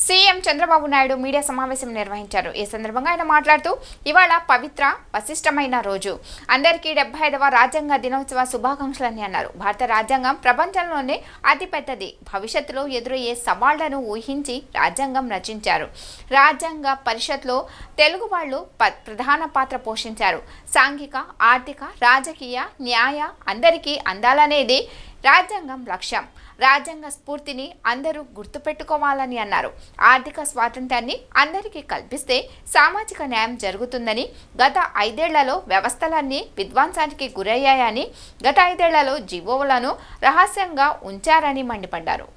CM Chandrababu Naidu media సమావేశం నిర్వహించారు. ఈ సందర్భంగా ఆయన మాట్లాడుతూ, ఇవాళ పవిత్ర వశిష్టమైన రోజు, అందరికీ 75వ రాజ్యాంగ దినోత్సవ శుభాకాంక్షలని అన్నారు. భారత రాజ్యాంగం ప్రపంచంలోనే అతిపెద్దది. భవిష్యత్తులో ఎదురయ్యే సవాళ్లను ఊహించి రాజ్యాంగం రచించారు. రాజ్యాంగ పరిషత్లో తెలుగు వాళ్ళు ప్రధాన పాత్ర పోషించారు. సాంఘిక, ఆర్థిక, రాజకీయ న్యాయ అందరికీ అందాలనేది రాజ్యాంగం లక్ష్యం. రాజ్యాంగ స్ఫూర్తిని అందరూ గుర్తుపెట్టుకోవాలని అన్నారు. ఆర్థిక స్వాతంత్ర్యాన్ని అందరికీ కల్పిస్తే సామాజిక న్యాయం జరుగుతుందని, గత 5 ఏళ్లలో వ్యవస్థలన్నీ విధ్వంసానికి గురయ్యాయని, గత 5 ఏళ్లలో జీవోలను రహస్యంగా ఉంచారని మండిపడ్డారు.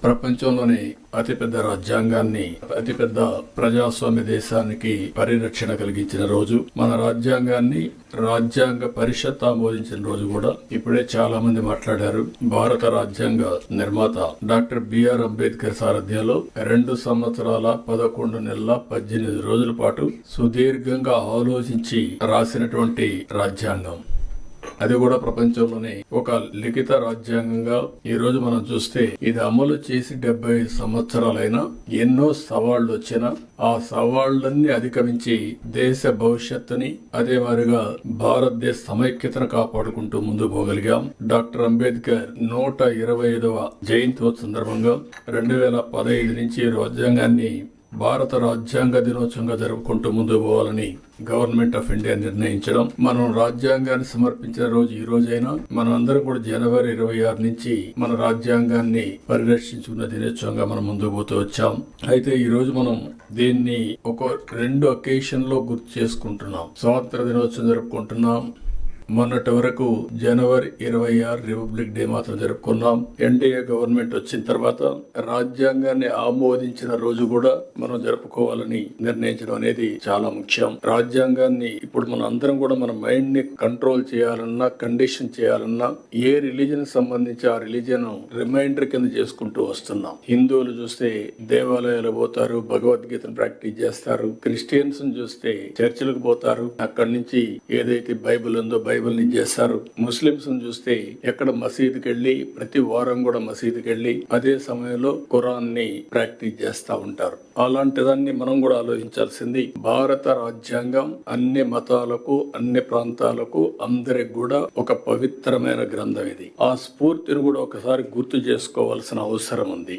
ప్రపంచంలోని అతిపెద్ద రాజ్యాంగాన్ని, అతిపెద్ద ప్రజాస్వామ్య దేశానికి పరిరక్షణ కలిగించిన రోజు, మన రాజ్యాంగాన్ని రాజ్యాంగ పరిషత్ ఆమోదించిన రోజు కూడా ఇప్పుడే చాలా మంది మాట్లాడారు. భారత రాజ్యాంగ నిర్మాత డాక్టర్ బిఆర్ అంబేద్కర్ సారథ్యంలో 2 సంవత్సరాల 11 నెలల 18 రోజుల పాటు సుదీర్ఘంగా ఆలోచించి రాసినటువంటి రాజ్యాంగం. అది కూడా ప్రపంచంలోనే ఒక లిఖిత రాజ్యాంగంగా ఈ రోజు మనం చూస్తే, ఇది అమలు చేసి 75 సంవత్సరాలైనా ఎన్నో సవాళ్లు వచ్చినా ఆ సవాళ్లన్నీ అధిగమించి దేశ భవిష్యత్తుని, అదే మాదిరిగా భారతదేశ సమైక్యతను కాపాడుకుంటూ ముందుకు పోగలిగాం. డాక్టర్ అంబేద్కర్ 125వ జయంతి సందర్భంగా 2015 నుంచి రాజ్యాంగాన్ని భారత రాజ్యాంగ దినోత్సవంగా జరుపుకుంటూ ముందుకు పోవాలని గవర్నమెంట్ ఆఫ్ ఇండియా నిర్ణయించడం. మనం రాజ్యాంగాన్ని సమర్పించిన రోజు ఈ రోజైనా మనం అందరం కూడా జనవరి 26 నుంచి మన రాజ్యాంగాన్ని పరిరక్షించుకున్న దినోత్సవంగా మనం ముందుకు పోతూ వచ్చాం. అయితే ఈ రోజు మనం దీన్ని ఒక 2 అకేషన్ లో గుర్తు చేసుకుంటున్నాం. స్వాతంత్ర దినోత్సవం జరుపుకుంటున్నాం. మొన్నటి వరకు జనవరి 26 రిపబ్లిక్ డే మాత్రం జరుపుకున్నాం. ఎన్డీఏ గవర్నమెంట్ వచ్చిన తర్వాత రాజ్యాంగాన్ని ఆమోదించిన రోజు కూడా మనం జరుపుకోవాలని నిర్ణయించడం అనేది చాలా ముఖ్యం. రాజ్యాంగాన్ని ఇప్పుడు మన అందరం కూడా మన మైండ్ ని కంట్రోల్ చేయాలన్నా, కండిషన్ చేయాలన్నా ఏ రిలీజన్ సంబంధించి ఆ రిలీజన్ రిమైండర్ కింద చేసుకుంటూ వస్తున్నాం. హిందువులు చూస్తే దేవాలయాలు పోతారు, భగవద్గీతను ప్రాక్టీస్ చేస్తారు. క్రిస్టియన్స్ చూస్తే చర్చిలకు పోతారు, అక్కడి నుంచి ఏదైతే బైబిల్ ఉందో బైబిల్ ని చేస్తారు. ముస్లింస్ చూస్తే ఎక్కడ మసీదుకి వెళ్లి ప్రతి వారం కూడా మసీదుకి వెళ్లి అదే సమయంలో ఖురాన్ ని ప్రాక్టీస్ చేస్తా ఉంటారు. అలాంటిదాన్ని మనం కూడా ఆలోచించాల్సింది. భారత రాజ్యాంగం అన్ని మతాలకు, అన్ని ప్రాంతాలకు, అందరికి కూడా ఒక పవిత్రమైన గ్రంథం ఇది. ఆ స్ఫూర్తిని కూడా ఒకసారి గుర్తు చేసుకోవాల్సిన అవసరం ఉంది.